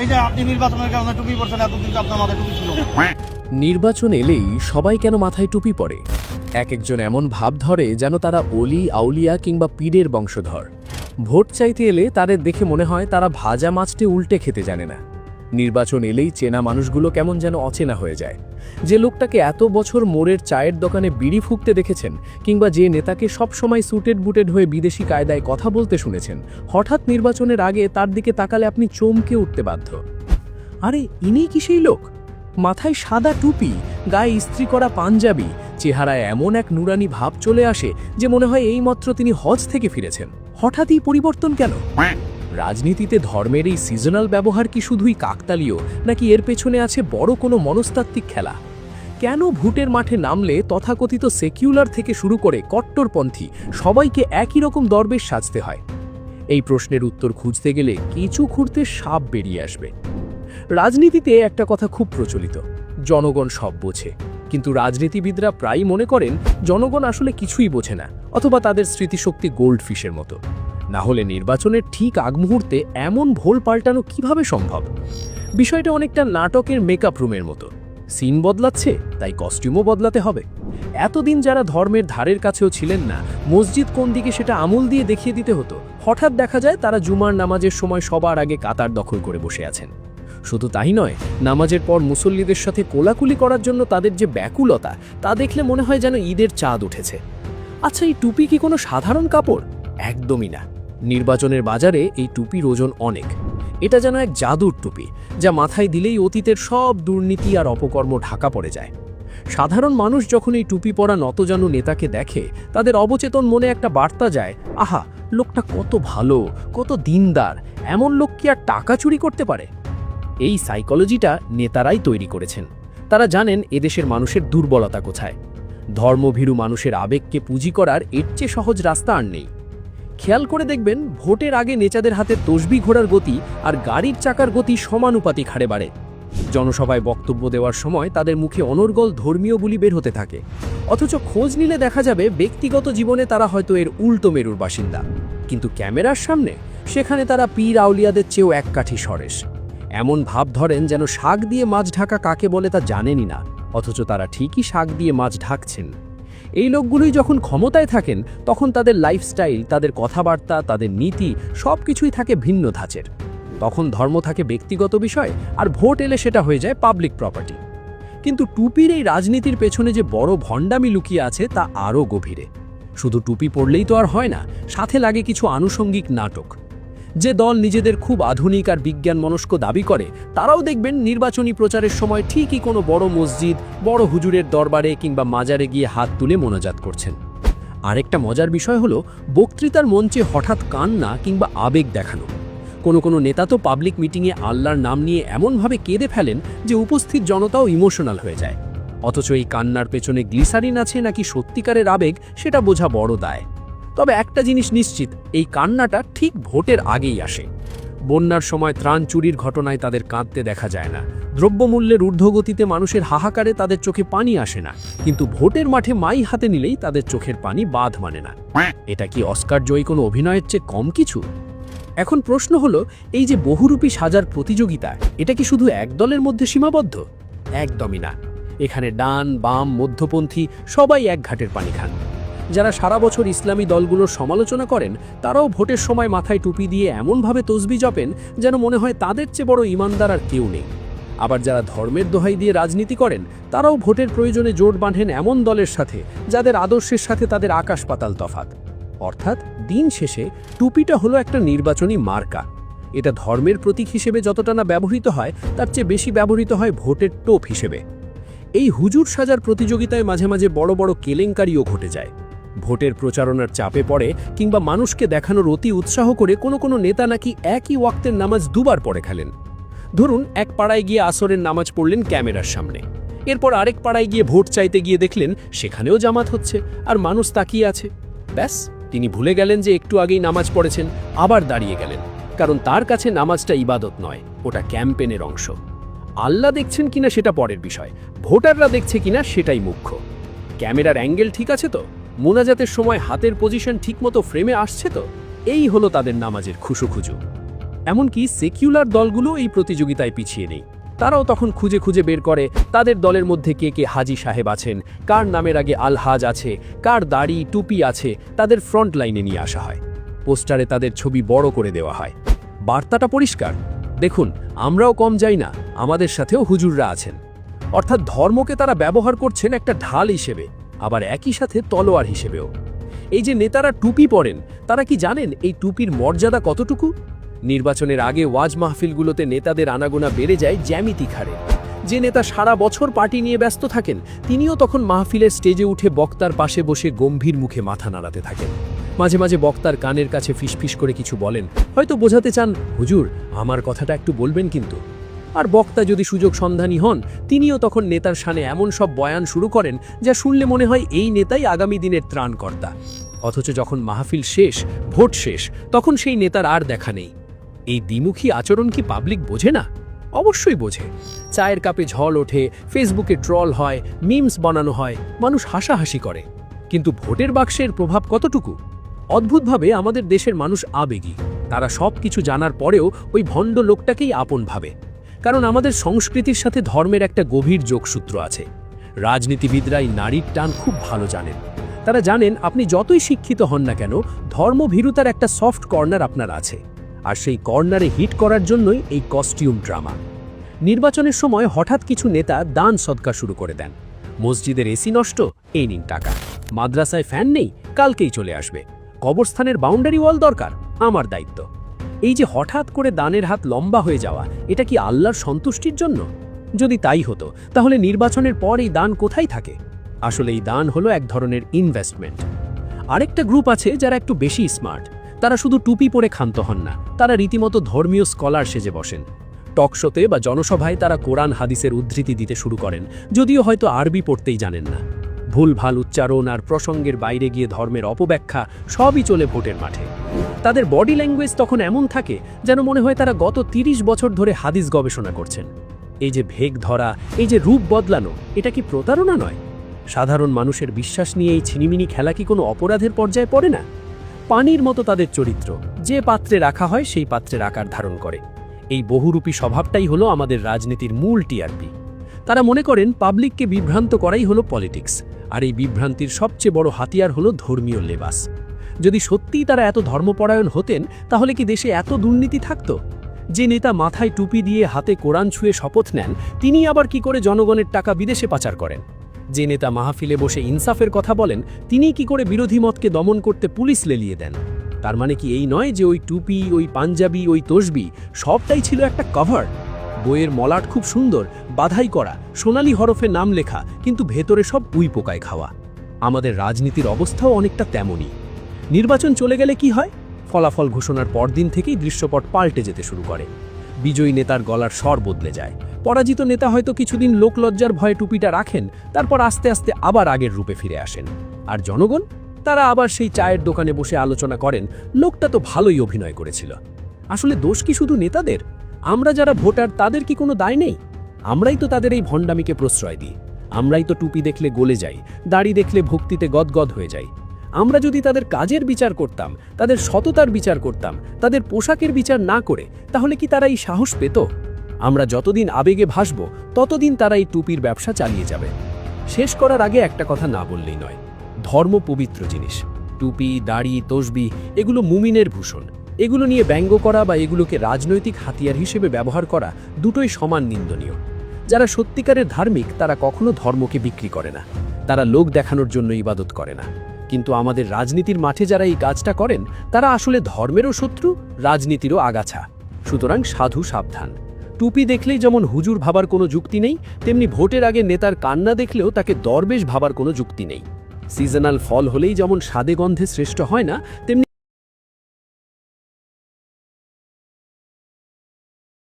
এই যে আপনি নির্বাচনের কারণে টুপি পরছেন, এতদিন তো আপনার মাথায় টুপি ছিল। নির্বাচন এলেই সবাই কেন মাথায় টুপি পরে? এক একজন এমন ভাব ধরে যেন তারা অলি আউলিয়া কিংবা পীরের বংশধর। ভোট চাইতে এলে তাদের দেখে মনে হয় তারা ভাজা মাছটে উল্টে খেতে জানে না। নির্বাচন এলেই চেনা মানুষগুলো কেমন যেন অচেনা হয়ে যায়। যে লোকটাকে এত বছর মোড়ের চায়ের দোকানে বিড়ি ফুঁকতে দেখেছেন, কিংবা যে নেতাকে সবসময় সুটেড বুটেড হয়ে বিদেশি কায়দায় কথা বলতে শুনেছেন, হঠাৎ নির্বাচনের আগে তার দিকে তাকালে আপনি চমকে উঠতে বাধ্য। আরে ইনি কি সেই লোক? মাথায় সাদা টুপি, গায়ে ইস্ত্রি করা পাঞ্জাবি, চেহারায় এমন এক নুরানি ভাব চলে আসে যে মনে হয় এইমাত্র তিনি হজ থেকে ফিরেছেন। হঠাৎই পরিবর্তন কেন? রাজনীতিতে ধর্মের এই সিজনাল ব্যবহার কি শুধুই কাকতালীয়, নাকি এর পেছনে আছে বড় কোনো মনস্তাত্ত্বিক খেলা? কেন ভোটের মাঠে নামলে তথাকথিত সেকুলার থেকে শুরু করে কট্টরপন্থী সবাইকে একই রকম দরবেশ সাজতে হয়? এই প্রশ্নের উত্তর খুঁজতে গেলে কিছু খুঁড়তে সাপ বেরিয়ে আসবে। রাজনীতিতে একটা কথা খুব প্রচলিত, জনগণ সব বোঝে। কিন্তু রাজনীতিবিদরা প্রায়ই মনে করেন জনগণ আসলে কিছুই বোঝে না, অথবা তাদের স্মৃতিশক্তি গোল্ডফিশের মতো। না হলে নির্বাচনের ঠিক আগ মুহূর্তে এমন ভোল পাল্টানো কিভাবে সম্ভব? বিষয়টা অনেকটা নাটকের মেকআপ রুমের মতো। সিন বদলাচ্ছে, তাই কস্টিউমও বদলাতে হবে। এতদিন যারা ধর্মের ধারের কাছেও ছিলেন না, মসজিদ কোন দিকে সেটা আমল দিয়ে দেখিয়ে দিতে হতো, হঠাৎ দেখা যায় তারা জুমার নামাজের সময় সবার আগে কাতার দখল করে বসে আছেন। শুধু তাই নয়, নামাজের পর মুসল্লিদের সাথে কোলাকুলি করার জন্য তাদের যে ব্যাকুলতা, তা দেখলে মনে হয় যেন ঈদের চাঁদ উঠেছে। আচ্ছা, এই টুপি কি কোনো সাধারণ কাপড়? একদমই না। নির্বাচনের বাজারে এই টুপির ওজন অনেক। এটা যেন এক জাদুর টুপি, যা মাথায় দিলেই অতীতের সব দুর্নীতি আর অপকর্ম ঢাকা পড়ে যায়। সাধারণ মানুষ যখন এই টুপি পরা নতজানু নেতাকে দেখে, তাদের অবচেতন মনে একটা বার্তা যায়, আহা, লোকটা কত ভালো, কত দিনদার, এমন লোক কি আর টাকা চুরি করতে পারে? এই সাইকোলজিটা নেতারাই তৈরি করেছেন। তারা জানেন এদেশের মানুষের দুর্বলতা কোথায়। ধর্মভীরু মানুষের আবেগকে পুঁজি করার এর চেয়ে সহজ রাস্তা আর নেই। খেয়াল করে দেখবেন, ভোটের আগে নেতাদের হাতে তসবি ঘোড়ার গতি আর গাড়ির চাকার গতি সমানুপাতিক হারে বাড়ে। জনসভায় বক্তব্য দেওয়ার সময় তাদের মুখে অনর্গল ধর্মীয় বুলি বের হতে থাকে, অথচ খোঁজ নিলে দেখা যাবে ব্যক্তিগত জীবনে তারা হয়তো এর উল্টো মেরুর বাসিন্দা। কিন্তু ক্যামেরার সামনে সেখানে তারা পীর আউলিয়াদের চেয়েও এক কাঠি সরেস। এমন ভাব ধরেন যেন শাক দিয়ে মাছ ঢাকা কাকে বলে তা জানেনই না, অথচ তারা ঠিকই শাক দিয়ে মাছ ঢাকছেন। এই লোকগুলোই যখন ক্ষমতায় থাকেন, তখন তাদের লাইফস্টাইল, তাদের কথাবার্তা, তাদের নীতি সবকিছুই থাকে ভিন্ন ধাঁচের। তখন ধর্ম থাকে ব্যক্তিগত বিষয়, আর ভোট এলে সেটা হয়ে যায় পাবলিক প্রপার্টি। কিন্তু টুপির এই রাজনীতির পেছনে যে বড় ভণ্ডামি লুকিয়ে আছে তা আরও গভীরে। শুধু টুপি পরলেই তো আর হয় না, সাথে লাগে কিছু আনুষঙ্গিক নাটক। যে দল নিজেদের খুব আধুনিক আর বিজ্ঞান মনস্ক দাবি করে, তারাও দেখবেন নির্বাচনী প্রচারের সময় ঠিকই কোনো বড় মসজিদ, বড় হুজুরের দরবারে কিংবা মাজারে গিয়ে হাত তুলে মোনাজাত করছেন। আরেকটা মজার বিষয় হলো, বক্তৃতার মঞ্চে হঠাৎ কান্না কিংবা আবেগ দেখানো। কোনো নেতা তো পাবলিক মিটিংয়ে আল্লাহর নাম নিয়ে এমনভাবে কেঁদে ফেলেন যে উপস্থিত জনতাও ইমোশনাল হয়ে যায়। অথচ এই কান্নার পেছনে গ্লিসারিন আছে নাকি সত্যিকারের আবেগ, সেটা বোঝা বড় দায়। তবে একটা জিনিস নিশ্চিত, এই কান্নাটা ঠিক ভোটের আগেই আসে। বন্যার সময় ত্রাণ চুরির ঘটনায় তাদের কাঁদতে দেখা যায় না, দ্রব্যমূল্যের ঊর্ধ্বগতিতে মানুষের হাহাকারে তাদের চোখে পানি আসে না, কিন্তু ভোটের মাঠে মাই হাতে নিলেই তাদের চোখের পানি বাঁধ মানে না। এটা কি অস্কার জয়ী কোনো অভিনয়ের চেয়ে কম কিছু? এখন প্রশ্ন হলো, এই যে বহুরূপী সাজার প্রতিযোগিতা, এটা কি শুধু এক দলের মধ্যে সীমাবদ্ধ? একদমই না। এখানে ডান, বাম, মধ্যপন্থী সবাই এক ঘাটের পানি খান। যারা সারা বছর ইসলামী দলগুলোর সমালোচনা করেন, তারাও ভোটের সময় মাথায় টুপি দিয়ে এমনভাবে তসবি জপেন যেন মনে হয় তাদের চেয়ে বড় ইমানদার আর কেউ নেই। আবার যারা ধর্মের দোহাই দিয়ে রাজনীতি করেন, তারাও ভোটের প্রয়োজনে জোট বাঁধেন এমন দলের সাথে যাদের আদর্শের সাথে তাদের আকাশ পাতাল তফাত। অর্থাৎ দিন শেষে টুপিটা হলো একটা নির্বাচনী মার্কা। এটা ধর্মের প্রতীক হিসেবে যতটা না ব্যবহৃত হয়, তার চেয়ে বেশি ব্যবহৃত হয় ভোটের টোপ হিসেবে। এই হুজুর সাজার প্রতিযোগিতায় মাঝে মাঝে বড় বড় কেলেঙ্কারিও ঘটে যায়। ভোটের প্রচারণার চাপে পড়ে কিংবা মানুষকে দেখানোর অতি উৎসাহ করে কোনো নেতা নাকি একই ওয়াক্তের নামাজ দুবার পড়ে খেলেন। ধরুন, এক পাড়ায় গিয়ে আসরের নামাজ পড়লেন ক্যামেরার সামনে, এরপর আরেক পাড়ায় গিয়ে ভোট চাইতে গিয়ে দেখলেন সেখানেও জামাত হচ্ছে আর মানুষ তাকিয়ে আছে। ব্যাস, তিনি ভুলে গেলেন যে একটু আগেই নামাজ পড়েছেন, আবার দাঁড়িয়ে গেলেন, কারণ তার কাছে নামাজটা ইবাদত নয়, ওটা ক্যাম্পেনের অংশ। আল্লাহ দেখছেন কিনা সেটা পরের বিষয়, ভোটাররা দেখছে কিনা সেটাই মুখ্য। ক্যামেরার অ্যাঙ্গেল ঠিক আছে তো, মোনাজাতের সময় হাতের পজিশন ঠিকমতো ফ্রেমে আসছে তো, এই হলো তাদের নামাজের খুশুখুজু। এমনকি সেকুলার দলগুলো এই প্রতিযোগিতায় পিছিয়ে নেই। তারাও তখন খুঁজে খুঁজে বের করে তাদের দলের মধ্যে কে কে হাজি সাহেব আছেন, কার নামের আগে আলহাজ আছে, কার দাড়ি টুপি আছে, তাদের ফ্রন্ট লাইনে নিয়ে আসা হয়। পোস্টারে তাদের ছবি বড় করে দেওয়া হয়। বার্তাটা পরিষ্কার, দেখুন আমরাও কম যাই না, আমাদের সাথেও হুজুররা আছেন। অর্থাৎ ধর্মকে তারা ব্যবহার করছেন একটা ঢাল হিসেবে, আবার একই সাথে তলোয়ার হিসেবেও। এই যে নেতারা টুপি পরেন, তারা কি জানেন এই টুপির মর্যাদা কতটুকু? নির্বাচনের আগে ওয়াজ মাহফিলগুলোতে নেতাদের আনাগোনা বেড়ে যায় জ্যামিতি খাড়ে। যে নেতা সারা বছর পার্টি নিয়ে ব্যস্ত থাকেন, তিনিও তখন মাহফিলের স্টেজে উঠে বক্তার পাশে বসে গম্ভীর মুখে মাথা নাড়াতে থাকেন। মাঝে মাঝে বক্তার কানের কাছে ফিসফিস করে কিছু বলেন, হয়তো বোঝাতে চান, হুজুর আমার কথাটা একটু বলবেন কিন্তু। আর বক্তা যদি সুযোগ সন্ধানী হন, তিনিও তখন নেতার শানে এমন সব বয়ান শুরু করেন যা শুনলে মনে হয় এই নেতাই আগামী দিনের ত্রাণকর্তা। অথচ যখন মাহফিল শেষ, ভোট শেষ, তখন সেই নেতার আর দেখা নেই। এই দ্বিমুখী আচরণ কি পাবলিক বোঝে না? অবশ্যই বোঝে। চায়ের কাপে ঝড় ওঠে, ফেসবুকে ট্রল হয়, মিমস বানানো হয়, মানুষ হাসাহাসি করে। কিন্তু ভোটের বাক্সের প্রভাব কতটুকু? অদ্ভুতভাবে আমাদের দেশের মানুষ আবেগী। তারা সব কিছু জানার পরেও ওই ভণ্ড লোকটাকেই আপন ভাবে। কারণ আমাদের সংস্কৃতির সাথে ধর্মের একটা গভীর যোগসূত্র আছে। রাজনীতিবিদরা এই নারীর টান খুব ভালো জানেন। তারা জানেন আপনি যতই শিক্ষিত হন না কেন, ধর্মভীরুতার একটা সফট কর্নার আপনার আছে। আর সেই কর্নারে হিট করার জন্যই এই কস্টিউম ড্রামা। নির্বাচনের সময় হঠাৎ কিছু নেতা দান সদকা শুরু করে দেন। মসজিদের এসি নষ্ট, এই নিন টাকা। মাদ্রাসায় ফ্যান নেই, কালকেই চলে আসবে। কবরস্থানের বাউন্ডারি ওয়াল দরকার, আমার দায়িত্ব। এই যে হঠাৎ করে দানের হাত লম্বা হয়ে যাওয়া, এটা কি আল্লাহর সন্তুষ্টির জন্য? যদি তাই হতো, তাহলে নির্বাচনের পর এই দান কোথায় থাকে? আসলে এই দান হলো এক ধরনের ইনভেস্টমেন্ট। আরেকটা গ্রুপ আছে যারা একটু বেশি স্মার্ট। তারা শুধু টুপি পরে ক্ষান্ত হন না, তারা রীতিমতো ধর্মীয় স্কলার সেজে বসেন। টকশোতে বা জনসভায় তারা কোরআন হাদিসের উদ্ধৃতি দিতে শুরু করেন, যদিও হয়তো আরবি পড়তেই জানেন না। ভুলভাল উচ্চারণ আর প্রসঙ্গের বাইরে গিয়ে ধর্মের অপব্যাখ্যা সবই চলে ভোটের মাঠে। তাদের বডি ল্যাঙ্গুয়েজ তখন এমন থাকে যেন মনে হয় তারা গত ৩০ বছর ধরে হাদিস গবেষণা করছেন। এই যে ভেগ ধরা, এই যে রূপ বদলানো, এটা কি প্রতারণা নয়? সাধারণ মানুষের বিশ্বাস নিয়ে এই ছিনিমিনি খেলা কি কোনো অপরাধের পর্যায়ে পড়ে না? পানির মতো তাদের চরিত্র, যে পাত্রে রাখা হয় সেই পাত্রের আকার ধারণ করে। এই বহুরূপী স্বভাবটাই হলো আমাদের রাজনীতির মূল টিআরপি। তারা মনে করেন পাবলিককে বিভ্রান্ত করাই হলো পলিটিক্স, আর এই বিভ্রান্তির সবচেয়ে বড় হাতিয়ার হলো ধর্মীয় লেবাস। যদি সত্যিই তারা এত ধর্মপরায়ণ হতেন, তাহলে কি দেশে এত দুর্নীতি থাকতো? যে নেতা মাথায় টুপি দিয়ে হাতে কোরআন ছুঁয়ে শপথ নেন, তিনি আবার কি করে জনগণের টাকা বিদেশে পাচার করেন? যে নেতা মাহফিলে বসে ইনসাফের কথা বলেন, তিনি কি করে বিরোধী মতকে দমন করতে পুলিশ লেলিয়ে দেন? তার মানে কি এই নয় যে ওই টুপি, ওই পাঞ্জাবি, ওই তসবি সবটাই ছিল একটা কভার? বইয়ের মলাট খুব সুন্দর, বাধাই করা, সোনালী হরফে নাম লেখা, কিন্তু ভেতরে সব উই পোকায় খাওয়া। আমাদের রাজনীতির অবস্থাও অনেকটা তেমনই। নির্বাচন চলে গেলে কি হয়? ফলাফল ঘোষণার পরদিন থেকেই দৃশ্যপট পাল্টে যেতে শুরু করে। বিজয়ী নেতার গলার স্বর বদলে যায়। পরাজিত নেতা হয়তো কিছুদিন লোকলজ্জার ভয়ে টুপিটা রাখেন, তারপর আস্তে আস্তে আবার আগের রূপে ফিরে আসেন। আর জনগণ, তারা আবার সেই চায়ের দোকানে বসে আলোচনা করেন, লোকটা তো ভালোই অভিনয় করেছিল। আসলে দোষ কি শুধু নেতাদের? আমরা যারা ভোটার, তাদের কি কোনো দায় নেই? আমরাই তো তাদের এই ভণ্ডামিকে প্রশ্রয় দিই। আমরাই তো টুপি দেখলে গলে যাই, দাড়ি দেখলে ভক্তিতে গদগদ হয়ে যাই। আমরা যদি তাদের কাজের বিচার করতাম, তাদের সততার বিচার করতাম, তাদের পোশাকের বিচার না করে, তাহলে কি তারা এই সাহস পেত? আমরা যতদিন আবেগে ভাসব, ততদিন তারা এই টুপির ব্যবসা চালিয়ে যাবে। শেষ করার আগে একটা কথা না বললেই নয়, ধর্ম পবিত্র জিনিস। টুপি, দাড়ি, তসবি এগুলো মুমিনের ভূষণ। এগুলো নিয়ে ব্যঙ্গ করা বা এগুলোকে রাজনৈতিক হাতিয়ার হিসেবে ব্যবহার করা দুটোই সমান নিন্দনীয়। যারা সত্যিকারের ধার্মিক, তারা কখনো ধর্মকে বিক্রি করে না। তারা লোক দেখানোর জন্য ইবাদত করে না। কিন্তু আমাদের রাজনীতির মাঠে যারা এই কাজটা করেন, তারা আসলে ধর্মেরও শত্রু, রাজনীতিরও আগাছা। সুতরাং সাধু সাবধান। টুপি দেখলেই যেমন হুজুর ভাবার কোনো যুক্তি নেই, তেমনি ভোটের আগে নেতার কান্না দেখলেও তাকে দরবেশ ভাবার কোনো যুক্তি নেই। সিজনাল ফল হলেই যেমন স্বাদে গন্ধে শ্রেষ্ঠ হয় না, তেমনি